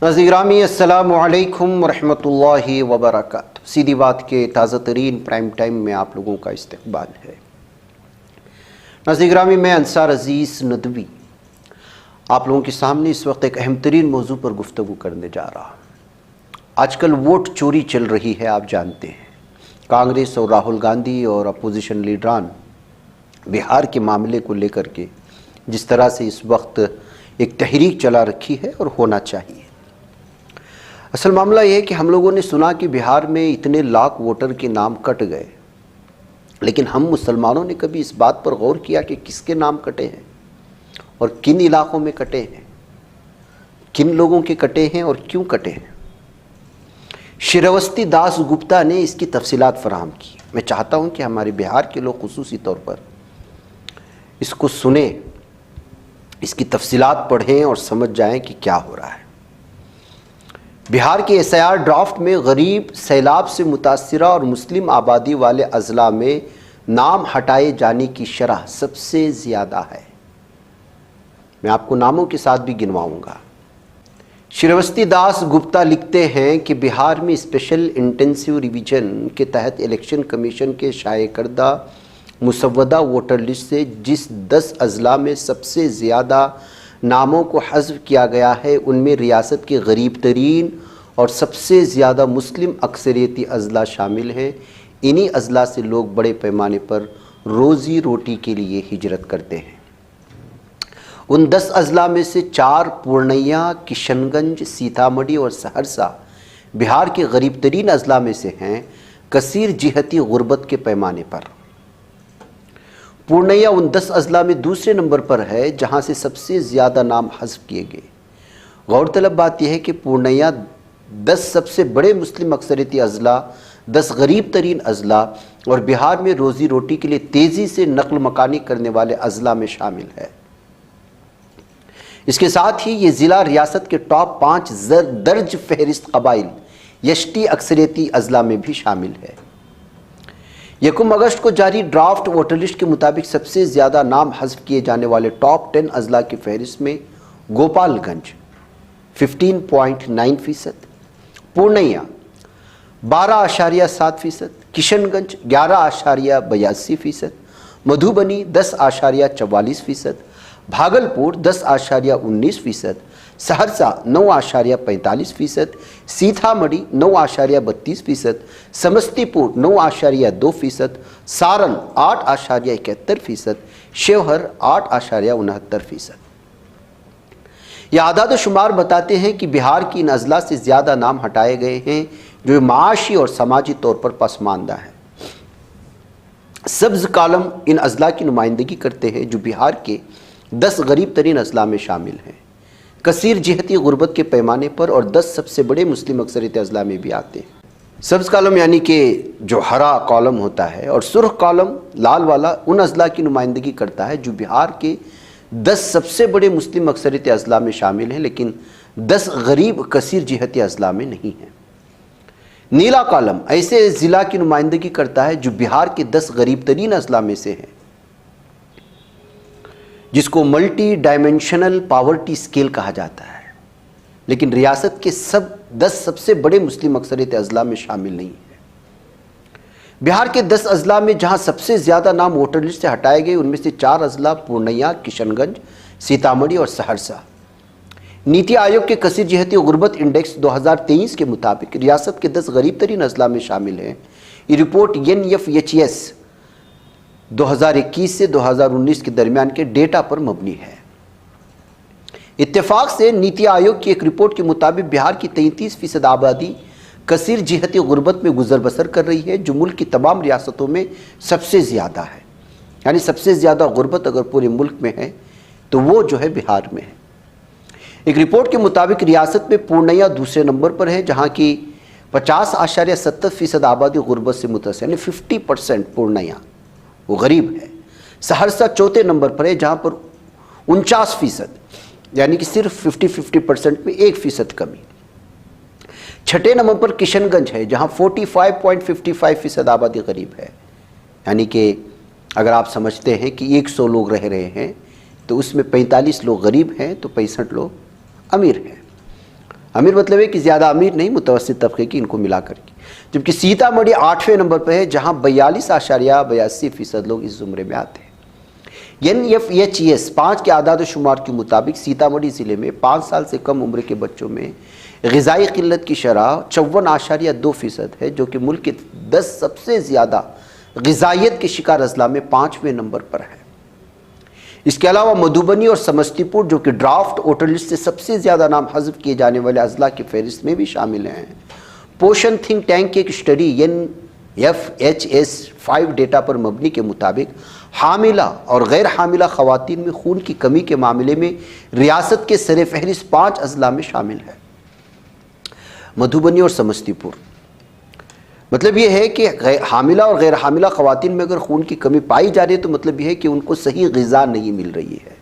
नाज़रीन अस्सलामु अलैकुम वरहमतुल्लाहि वबरकातुहू। सीधी बात के ताज़ा तरीन प्राइम टाइम में आप लोगों का इस्तकबाल है। नाज़रीन मैं अंसार अज़ीज़ नदवी आप लोगों के सामने इस वक्त एक अहम तरीन मौजू पर गुफ्तगू करने जा रहा। आजकल वोट चोरी चल रही है, आप जानते हैं। कांग्रेस और राहुल गांधी और अपोजिशन लीडरान बिहार के मामले को लेकर के जिस तरह से इस वक्त एक तहरीक चला रखी है और होना चाहिए। असल मामला यह है कि हम लोगों ने सुना कि बिहार में इतने लाख वोटर के नाम कट गए, लेकिन हम मुसलमानों ने कभी इस बात पर गौर किया कि किसके नाम कटे हैं और किन इलाकों में कटे हैं, किन लोगों के कटे हैं और क्यों कटे हैं। श्रीवस्ती दास गुप्ता ने इसकी तफसीलात फराहम की। मैं चाहता हूं कि हमारे बिहार के लोग खुसूसी तौर पर इसको सुने, इसकी तफसीलात पढ़ें और समझ जाएं कि क्या हो रहा है। बिहार के एसआईआर ड्राफ्ट में गरीब, सैलाब से मुतासिरा और मुस्लिम आबादी वाले अजला में नाम हटाए जाने की शरह सबसे ज़्यादा है। मैं आपको नामों के साथ भी गिनवाऊंगा। श्रीवस्ती दास गुप्ता लिखते हैं कि बिहार में स्पेशल इंटेंसिव रिवीजन के तहत इलेक्शन कमीशन के शाये करदा मुसव्वदा वोटर लिस्ट से जिस 10 अजला में सबसे ज़्यादा नामों को हज़्फ किया गया है, उनमें रियासत के गरीब तरीन और सबसे ज़्यादा मुस्लिम अक्सरियती अजला शामिल हैं। इन्हीं अजला से लोग बड़े पैमाने पर रोज़ी रोटी के लिए हिजरत करते हैं। उन 10 अजला में से 4 पूर्णिया, किशनगंज, सीतामढ़ी और सहरसा बिहार के गरीब तरीन अजला में से हैं, कसीर जिहती गुर्बत के पैमाने पर। पूर्णिया उन 10 अजला में दूसरे नंबर पर है जहां से सबसे ज़्यादा नाम हज़्फ किए गए। गौरतलब बात यह है कि पूर्णिया 10 सबसे बड़े मुस्लिम अक्सरियती अजला, 10 गरीब तरीन अजला और बिहार में रोज़ी रोटी के लिए तेज़ी से नकल मकानी करने वाले अजला में शामिल है। इसके साथ ही ये ज़िला रियासत के टॉप 5 दर्ज फहरिस्त कबाइल यष्टी अक्सरियती अजला में भी शामिल है। 1 अगस्त को जारी ड्राफ्ट वोटर लिस्ट के मुताबिक सबसे ज़्यादा नाम हज़्फ किए जाने वाले टॉप 10 अजला की फहरिस्त में गोपालगंज 15.9%, पूर्णिया 12.7%, किशनगंज 11.82%, मधुबनी 10.44%, भागलपुर 10.19%, सहरसा 9.45%, सीतामढ़ी 9.32%, समस्तीपुर 9.2%, सारण 8.71%, शिवहर 8.69%। यह आदाद शुमार बताते हैं कि बिहार की इन अजला से ज़्यादा नाम हटाए गए हैं जो माशी और समाजी तौर पर पसमानदा है। सब्ज कॉलम इन अजला की नुमाइंदगी करते हैं जो बिहार के 10 गरीब तरीन अजला में शामिल हैं, कसीर जिहती गुर्बत के पैमाने पर और 10 सबसे बड़े मुस्लिम अक्सरियत अजला में भी आते हैं। सब्ज कॉलम यानी कि जो हरा कॉलम होता है और सुर्ख कॉलम लाल वाला उन अजला की नुमाइंदगी करता है जो बिहार के 10 सबसे बड़े मुस्लिम अक्सरियत अजला में शामिल हैं, लेकिन 10 गरीब कसीर जिहती अजला में नहीं हैं। नीला कॉलम ऐसे ज़िला की नुमाइंदगी करता है जो बिहार के 10 गरीब तरीन अजला में से हैं, जिसको मल्टी डायमेंशनल पावर्टी स्केल कहा जाता है, लेकिन रियासत के सब 10 सबसे बड़े मुस्लिम अक्सरियत अजला में शामिल नहीं है। बिहार के 10 अजला में जहां सबसे ज़्यादा नाम वोटर लिस्ट से हटाए गए, उनमें से 4 अजला पूर्णिया, किशनगंज, सीतामढ़ी और सहरसा। नीति आयोग के कसीर जिहती गुर्बत इंडेक्स 2023 के मुताबिक रियासत के 10 गरीब तरीन अजला में शामिल हैं। ये रिपोर्ट NFHS 2021 से 2019 के दरमियान के डेटा पर मबनी है। इत्तेफाक से नीति आयोग की एक रिपोर्ट के मुताबिक बिहार की 33% आबादी कसीर जिहती गुर्बत में गुजर बसर कर रही है, जो मुल्क की तमाम रियासतों में सबसे ज़्यादा है। यानी सबसे ज़्यादा गुर्बत अगर पूरे मुल्क में है तो वो जो है बिहार में है। एक रिपोर्ट के मुताबिक रियासत में पूर्णिया दूसरे नंबर पर है जहाँ की 50.70% आबादी गुर्बत से मुतासिर, यानी 50% पूर्णिया वो गरीब है। सहरसा चौथे नंबर पर है जहाँ पर 49%, यानी कि सिर्फ 50% में 1% कमी। छठे नंबर पर किशनगंज है जहाँ 45.55% आबादी गरीब है, यानी कि अगर आप समझते हैं कि 100 लोग रह रहे हैं तो उसमें 45 लोग गरीब हैं तो 65 लोग अमीर हैं। अमीर मतलब है कि ज़्यादा अमीर नहीं, मुतवस्सित तबके की, इनको मिला करके। जबकि सीतामढ़ी 8वें नंबर पर है, जहाँ 42.82% लोग इस ज़ुमरे में आते हैं। NFHS 5 के आदाद शुमार के मुताबिक सीतामढ़ी ज़िले में 5 साल से कम उम्र के बच्चों में ग़िज़ाई क़िल्लत की शरह 54.2% है, जो कि मुल्क के 10 सबसे ज़्यादा ग़िज़ाइयत के शिकार अज़ला में 5वें नंबर पर है। इसके अलावा मधुबनी और समस्तीपुर, जो कि ड्राफ्ट वोटर लिस्ट से सबसे ज़्यादा नाम हज़फ किए जाने वाले अज़ला की फहरिस्त में भी शामिल हैं। पोषण थिंक टैंक की एक स्टडी NFHS 5 डेटा पर मबनी के मुताबिक हामिला और गैर हामिला ख़वातीन में खून की कमी के मामले में रियासत के सर फहरिस्त 5 अज़ला में शामिल है, मधुबनी और समस्तीपुर। मतलब ये है कि हामिला और गैर हामिला ख़वातीन में अगर खून की कमी पाई जा रही है तो मतलब ये है कि उनको सही ग़िज़ा नहीं मिल रही है।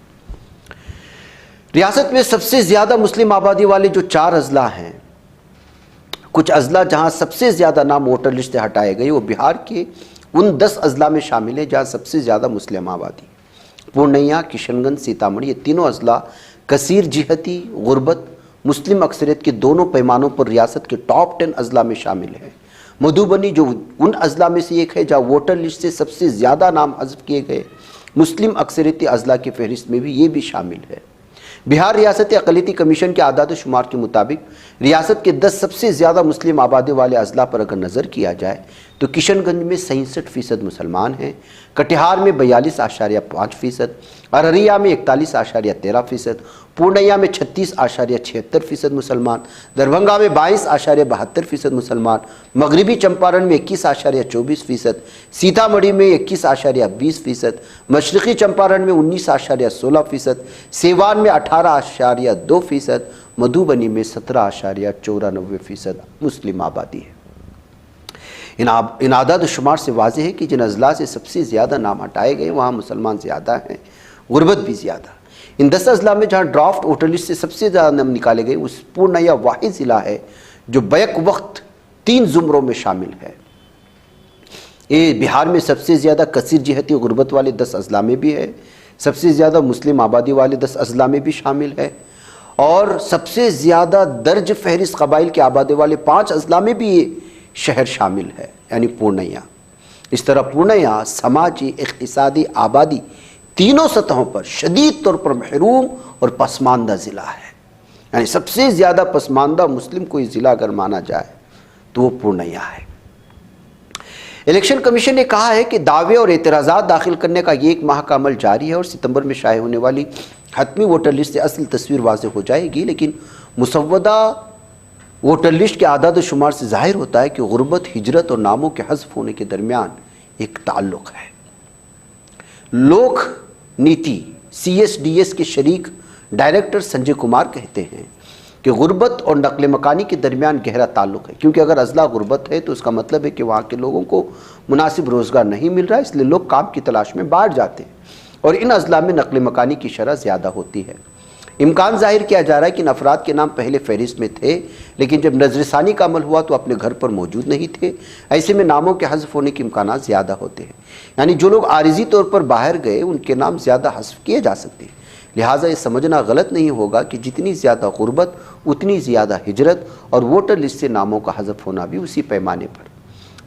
रियासत में सबसे ज़्यादा मुस्लिम आबादी वाले जो 4 अज़ला हैं, कुछ अज़ला जहाँ सबसे ज़्यादा नाम वोटर लिस्ट से हटाए गए, वो बिहार के उन 10 अज़ला में शामिल है जहाँ सबसे ज़्यादा मुस्लिम आबादी। पूर्णिया, किशनगंज, सीतामढ़ी, ये तीनों अज़ला कसीर जिहती, गुर्बत, मुस्लिम अक्सरियत के दोनों पैमानों पर रियासत के टॉप 10 अज़ला में शामिल है। मधुबनी जो उन अज़ला में से एक है जहाँ वोटर लिस्ट से सबसे ज़्यादा नाम हज़फ किए गए, मुस्लिम अक्सरियती अज़ला की फहरिस्त में भी ये भी शामिल है। बिहार रियासती अक़लियती कमीशन के आदाद शुमार के मुताबिक रियासत के 10 सबसे ज़्यादा मुस्लिम आबादी वाले अज़ला पर अगर नज़र किया जाए तो किशनगंज में 67% मुसलमान हैं, कटिहार में 42.5%, अररिया में 41.13%, पूर्णिया में 36.76% मुसलमान, दरभंगा में 22.72% मुसलमान, मगरबी चंपारण में 21.24%, सीतामढ़ी में 21.20%, मशरक़ी चंपारण में 19.16%, सीवान में 18.2%, मधुबनी में 17.94% मुस्लिम आबादी है। इन आदाद शुमार से वाज़ेह है कि जिन अज़ला से सबसे ज़्यादा नाम हटाए गए वहाँ मुसलमान ज़्यादा हैं, गुर्बत भी ज़्यादा। इन 10 अज़ला में जहाँ ड्राफ्ट वोटर लिस्ट से सबसे ज़्यादा नाम निकाले गए, उस पूर्णिया वाहिद ज़िला है जो बैक वक्त 3 ज़ुमरों में शामिल है। ये बिहार में सबसे ज़्यादा कसीर जिहती गुर्बत वाले 10 अज़ला में भी है, सबसे ज़्यादा मुस्लिम आबादी वाले 10 अज़ला में भी शामिल है, और सबसे ज़्यादा दर्ज फहरिस्त कबाइल के आबादी वाले 5 अज़ला में भी ये शहर शामिल है, यानी पूर्णिया। इस तरह पूर्णिया समाजी, इक़्तिसादी, आबादी तीनों सतहों पर शदीद तौर पर महरूम और पसमानदा ज़िला है। यानी सबसे ज़्यादा पसमानदा मुस्लिम कोई ज़िला अगर माना जाए तो वो पूर्णिया है। इलेक्शन कमीशन ने कहा है कि दावे और एतराज़ात दाखिल करने का 1 माह का अमल जारी है और सितंबर में शाये होने वाली हतमी वोटर लिस्ट से असल तस्वीर वाज़ेह हो जाएगी। लेकिन मुसव्वदा वोटर लिस्ट के आदाद शुमार से ज़ाहिर होता है कि गुर्बत, हिजरत और नामों के हज़फ होने के दरमियान एक ताल्लुक़ है। लोक नीति CSDS के शरीक डायरेक्टर संजय कुमार कहते हैं कि गुर्बत और नकल मकानी के दरमियान गहरा ताल्लुक़ है, क्योंकि अगर अज़ला गुर्बत है तो उसका मतलब है कि वहाँ के लोगों को मुनासिब रोज़गार नहीं मिल रहा है, इसलिए लोग काम की तलाश में बाहर जाते हैं और इन अज़ला में नकल मकानी की शरह ज़्यादा होती है। इम्कान ज़ाहिर किया जा रहा है कि इन अफराद के नाम पहले फहरिस्त में थे, लेकिन जब नज़रसानी का अमल हुआ तो अपने घर पर मौजूद नहीं थे। ऐसे में नामों के हज़फ होने के इम्कान ज़्यादा होते हैं, यानी जो लोग आरिज़ी तौर पर बाहर गए उनके नाम ज़्यादा हज़फ किए जा सकते हैं। लिहाजा ये समझना गलत नहीं होगा कि जितनी ज़्यादा गुर्बत उतनी ज़्यादा हिजरत, और वोटर लिस्ट से नामों का हज़फ होना भी उसी पैमाने पर।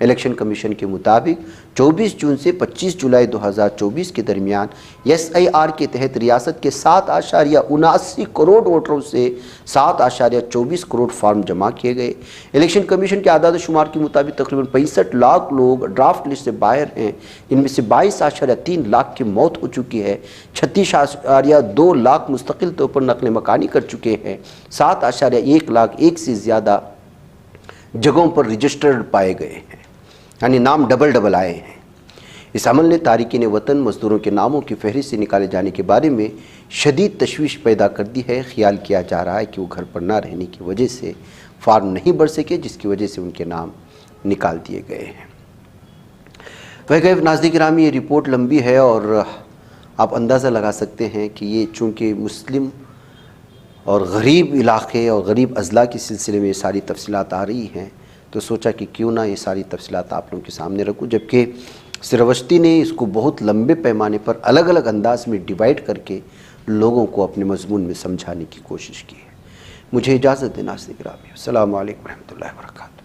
इलेक्शन कमीशन के मुताबिक 24 जून से 25 जुलाई 2024 के दरमियान SIR के तहत रियासत के 7.79 करोड़ वोटरों से 7.24 करोड़ फार्म जमा किए गए। इलेक्शन कमीशन के आदाद शुमार के मुताबिक तकरीबन 65 लाख लोग ड्राफ्ट लिस्ट से बाहर हैं। इनमें से 22.3 लाख की मौत हो चुकी है, 36.2 लाख मुस्तकिल तौर पर नकल मकानी कर चुके हैं, 7.1 लाख एक से ज़्यादा जगहों पर रजिस्टर्ड पाए गए हैं, यानी नाम डबल आए हैं। इस अमल ने तारिकीन वतन मज़दूरों के नामों की फहरिस्त से निकाले जाने के बारे में शदीद तशवीश पैदा कर दी है। ख्याल किया जा रहा है कि वो घर पर ना रहने की वजह से फार्म नहीं भर सके, जिसकी वजह से उनके नाम निकाल दिए गए हैं। वह नाज़रीन गिरामी, ये रिपोर्ट लंबी है और आप अंदाज़ा लगा सकते हैं कि ये चूँकि मुस्लिम और गरीब इलाक़े और गरीब अज़ला के सिलसिले में ये सारी तफसीलात आ रही हैं, तो सोचा कि क्यों ना ये सारी तफसीलात आप लोगों के सामने रखूं। जबकि सिरवश्ती ने इसको बहुत लंबे पैमाने पर अलग अलग अंदाज में डिवाइड करके लोगों को अपने मजमून में समझाने की कोशिश की है। मुझे इजाज़त देना। अस्सलामु अलैकुम रहमतुल्लाहि व बरकातहू।